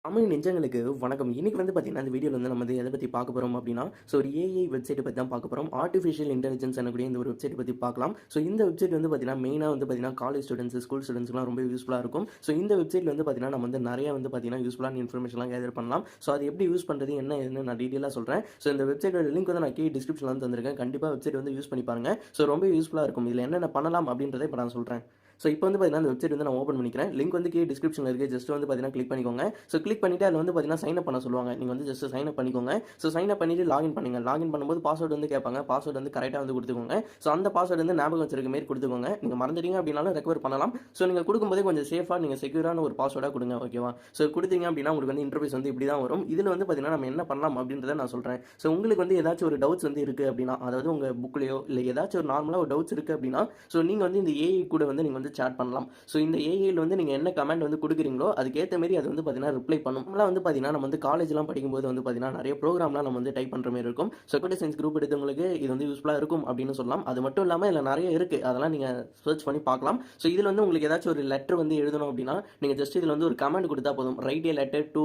தமிழ் நெஞ்சங்களுக்கு வணக்கம். இன்னைக்கு வந்து பார்த்தீங்கன்னா, இந்த வீடியோல வந்து நம்ம வந்து எத பத்தி பார்க்க போறோம் அப்படின்னா, ஒரு ஏஐ வெப்சைட்ட பத்தி தான் பார்க்க போறோம். ஆர்டிஃபிஷியல் இன்டெலிஜென்ஸ் எனக்கூடிய இந்த ஒரு வெப்சைட்ட பத்தி பார்க்கலாம். இந்த வெப்சைட் வந்து பார்த்தீங்கன்னா, மெயினா வந்து பார்த்தீங்கன்னா, காலேஜ் ஸ்டூடண்ட்ஸ், ஸ்கூல் ஸ்டூடண்ட்ஸ்க்குலாம் ரொம்ப யூஸ்ஃபுல்லா இருக்கும். இந்த வெப்சைட்ல வந்து பார்த்தீங்கன்னா, நம்ம வந்து நெறைய வந்து பார்த்தீங்கன்னா, யூஸ்ஃபுல்லான இன்ஃபர்மேஷன்லாம் கேதர் பண்ணலாம். அது எப்படி யூஸ் பண்றது, என்ன ஏதுன்னு நான் டீட்டெயிலா சொல்றேன். இந்த வெப்சைட்டோட லிங்க் வந்து நான் கீழ டிஸ்கிரிப்ஷன்ல வந்து தந்திருக்கேன். கண்டிப்பா வெப்சைட் வந்து யூஸ் பண்ணி பாருங்க. ரொம்ப யூஸ்ஃபுல்லா இருக்கும். இதுல என்னென்ன பண்ணலாம் அப்படின்றத இப்ப நான் சொல்றேன். இப்போ வந்து பார்த்தீங்கன்னா, அந்த வெப்சைட் வந்து நான் ஓப்பன் பண்ணிக்கிறேன். லிங்க் வந்து கீழ டிஸ்கிரிப்ஷன்ல இருக்கு. ஜஸ்ட் வந்து பார்த்தீங்கன்னா, கிளிக் பண்ணிக்கோங்க. கிளிக் பண்ணிட்டு அதில வந்து பார்த்தீங்கன்னா, சைன் அப் பண்ண சொல்லுவாங்க. நீங்க வந்து ஜஸ்ட் சைன் அப் பண்ணிக்கோங்க. சைன் அப் பண்ணிட்டு லாகின் பண்ணுங்க. லாகின் பண்ணும்போது பாஸ்வேர்ட் வந்து கேட்பாங்க. பாஸ்வேர்ட் வந்து கரெக்ட்டா வந்து குடுத்துக்கோங்க. அந்த பாஸ்வேர்ட் வந்து ஞாபகம் வச்சிருக்க மாரி குடுத்துக்கோங்க. நீங்க மறந்துட்டீங்க அப்படின்னாலும் ரெக்கவர் பண்ணலாம். நீங்க குடுக்கும்போதே கொஞ்சம் சேஃபா நீங்க செக்யூரான ஒரு பாஸ்வேர்டா குடுங்க. ஓகேவா? குடுத்தீங்க அப்படின்னா உங்களுக்கு வந்து இன்டர்ஃபேஸ் வந்து இப்படி தான் வரும். இதில வந்து பார்த்தீங்கன்னா, நம்ம என்ன பண்ணலாம் அப்படின்றத நான் சொல்றேன். உங்களுக்கு வந்து ஏதாச்சும் ஒரு டவுட்ஸ் வந்து இருக்கு அப்படின்னா, அதாவது உங்க புக்லயோ இல்ல ஏதாச்சும் ஒரு நார்மலா ஒரு டவுட்ஸ் இருக்கு அப்படின்னா, நீங்க வந்து இந்த ஏஐ கூட வந்து நீங்க வந்து சாட் பண்ணலாம். இந்த ஏஐல வந்து நீங்க என்ன கமெண்ட் வந்து குடுக்குறீங்களோ அதுக்கேத்த மாரி அது வந்து பார்த்தீங்கன்னா ரிப்ளை பண்ணும். நம்மலாம் வந்து பார்த்தீங்கன்னா, நம்ம வந்து காலேஜ்லாம் படிக்கும்போது வந்து பார்த்தீங்கன்னா, நெறைய ப்ரோகிராம்லாம் நம்ம வந்து டைப் பண்ற மாரி இருக்கும். கம்ப்யூட்டர் சயன்ஸ் குரூப் எடுத்தவங்களுக்கு இது வந்து யூஸ்ஃபுல்லா இருக்கும் அப்படின்னு சொல்லலாம். அது மட்டும் இல்லாம இதுல நெறைய இருக்கு. அதெல்லாம் நீங்க சர்ச் பண்ணி பார்க்கலாம். இதுல வந்து உங்களுக்கு ஏதாச்சும் ஒரு லெட்டர் வந்து எழுதணும் அப்படின்னா, நீங்க ஜஸ்ட் இதுல வந்து ஒரு கமெண்ட் குடுத்தா போதும். Write a letter to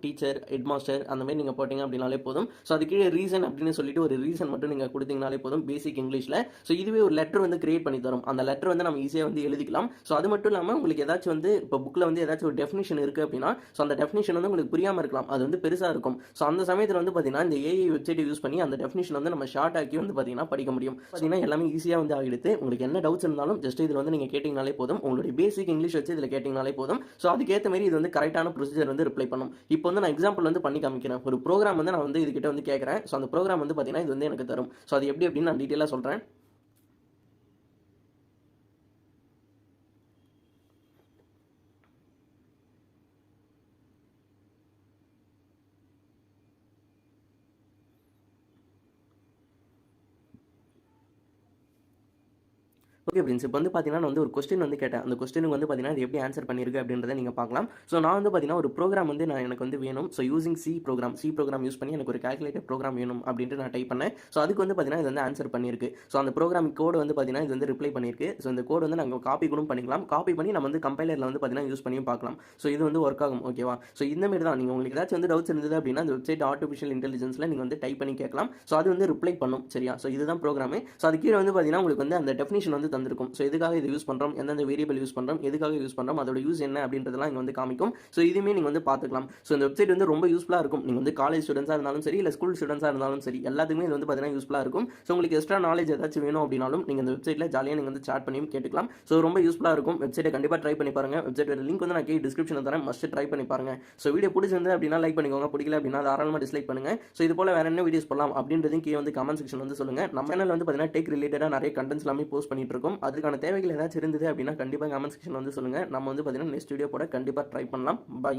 teacher, head master அந்த மாரி நீங்க போட்டீங்க அப்படின்னாலே போதும். அது கீழ ரீசன் அப்படின்னு சொல்லிட்டு ஒரு ரீசன் மட்டும் நீங்க குடுத்தீங்கனாலே போதும். பேசிக் இங்கிலீஷ்ல. இதுவே ஒரு லெட்டர் வந்து கிரியேட் பண்ணி தரும். அந்த லெட்டர் வந்து நம்ம ஈஸியா வந்து எழுதிக்கலாம். அது மட்டும் இல்லாம உங்களுக்கு ஏதாச்சும் வந்து இப்போ புக்ல வந்து ஏதாச்சும் ஒரு டெஃபினிஷன் இருக்கு அப்படின்னா, அந்த டெஃபினிஷன் வந்து உங்களுக்கு புரியாம இருக்கலாம். அது வந்து பெருசா இருக்கும். அந்த சமயத்துல வந்து பாத்தீங்கன்னா, இந்த ஏஐ வெப்சைட் யூஸ் பண்ணி அந்த டெஃபினிஷன் வந்து நம்ம ஷார்ட் ஆக்கி வந்து பாத்தீங்கன்னா படிக்க முடியும். பாத்தீங்கன்னா எல்லாமே ஈஸியா வந்து ஆகிடுது. உங்களுக்கு என்ன டவுட்ஸ் இருந்தாலும் ஜஸ்ட் இதுல வந்து நீங்க கேட்டீங்கனாலே போதும். உங்களுடைய பேசிக் இங்கிலீஷ் வச்சு இதுல கேட்டீங்கனாலே போதும். அதுக்கேத்த மாதிரி இது வந்து கரெக்டான ப்ரொசீஜர் வந்து ரிப்ளை பண்ணும். இப்போ வந்து நான் எக்ஸாம்பிள் வந்து பண்ணி காமிக்கிறேன். ஒரு ப்ரோக்ராம் வந்து நான் வந்து இதுகிட்ட வந்து கேட்கறேன். அந்த ப்ரோக்ராம் வந்து பாத்தீங்கன்னா இது வந்து எனக்கு தரும். அது எப்படி அப்படின்னு நான் டீட்டெயிலா சொல்றேன். Okay friends. இப்போ வந்து பார்த்தீங்கன்னா, நான் வந்து ஒரு கொஸ்டின் வந்து கேட்டேன். அந்த கொஸ்டினுக்கு வந்து பார்த்தீங்கன்னா, அது எப்படி ஆன்சர் பண்ணியிருக்கு அப்படின்றத நீங்க பார்க்கலாம். நான் வந்து பார்த்தீங்கன்னா, ஒரு ப்ரோகிராம் வந்து எனக்கு வந்து வேணும். யூசிங் சி ப்ரோகிராம் யூஸ் பண்ணி எனக்கு ஒரு கால்குலேட்டர் ப்ரோகிராம் வேணும் அப்படின்ட்டு நான் டைப் பண்ணேன். அதுக்கு வந்து பார்த்தீங்கன்னா, இது வந்து ஆன்சர் பண்ணியிருக்கு. அந்த ப்ரோகிராம் கோட் வந்து பார்த்தீங்கன்னா, இது வந்து ரிப்ளை பண்ணியிருக்கு. இந்த கோட் வந்து நாங்க காப்பி கூட பண்ணிக்கலாம். காப்பி பண்ணி நம்ம வந்து கம்பைலர்ல வந்து பார்த்தீங்கன்னா, யூஸ் பண்ணியும் பார்க்கலாம். இது வந்து ஒர்க் ஆகும். ஓகேவா? இந்த மாரி தான் நீங்க உங்களுக்கு ஏதாச்சும் வந்து டவுட்ஸ் இருந்தது அப்படின்னா, அந்த வெப்சைட் ஆர்டிஃபிஷியல் இன்டெலிஜென்ஸ்ல நீங்க வந்து டைப் பண்ணி கேட்கலாம். அது வந்து ரிப்ளை பண்ணும். சரியா? இதுதான் ப்ரோகிராம். அது கீழ வந்து பார்த்தீங்கன்னா, உங்களுக்கு வந்து அந்த டெஃபினிஷன் வந்து தந்திருக்கும். எதுக்காக இது யூஸ் பண்றோம், எந்தெந்த வேரியபிள் யூஸ் பண்றோம், எதுக்காக யூஸ் பண்றோம், அதோட யூஸ் என்ன அப்படின்றதெல்லாம் இங்க வந்து காமிக்கும். இதுவுமே நீங்க வந்து பார்த்துக்கலாம். இந்த வெப்சைட் வந்து ரொம்ப யூஸ்ஃபுல்லா இருக்கும். நீங்க வந்து காலேஜ் ஸ்டூடண்ட்ஸா இருந்தாலும் சரி, இல்ல ஸ்கூல் ஸ்டூடண்ட்ஸா இருந்தாலும் சரி, எல்லாத்துக்குமே இது வந்து பார்த்தீங்கன்னா யூஸ்ஃபுல்லா இருக்கும். உங்களுக்கு எக்ஸ்ட்ரா நாலேஜ் ஏதாச்சும் வேணும் அப்படின்னாலும் நீங்க இந்த வெப்சைட்ல ஜாலியா நீங்க வந்து சாட் பண்ணியும் கேட்டுக்கலாம். ரொம்ப யூஸ்ஃபுல்லா இருக்கும். வெப்சைட்டை கண்டிப்பா ட்ரை பண்ணி பாருங்க. வெப்சைட்டோட லிங்க் வந்து நான் கீழ டிஸ்கிரிப்ஷன்ல தரேன். மஸ்ட் ட்ரை பண்ணி பாருங்க. வீடியோ பிடிச்சிருந்தது அப்படின்னா லைக் பண்ணிக்கோங்க. பிடிக்கல அப்படின்னா தாராளமா டிஸ்லைக் பண்ணுங்க. இது போல வேற என்ன வீடியோஸ் போடலாம் அப்படின்றதையும் கீழ வந்து கமெண்ட் செக்ஷன் வந்து சொல்லுங்க. நம்ம சேனல்ல வந்து பார்த்தீங்கன்னா டெக் ரிலேட்டடா நிறைய கண்டென்ட்ஸ் எல்லாமே போஸ்ட் பண்ணிட்டு இருக்கோம். அதுக்கான தேவைகள் ஏதாச்சும் இருந்தது அப்படின்னா கண்டிப்பா கமெண்ட் செக்ஷன் வந்து சொல்லுங்க. நம்ம வந்து பார்த்தீங்கன்னா நெக்ஸ்ட் வீடியோ போட கண்டிப்பா ட்ரை பண்ணலாம். பை.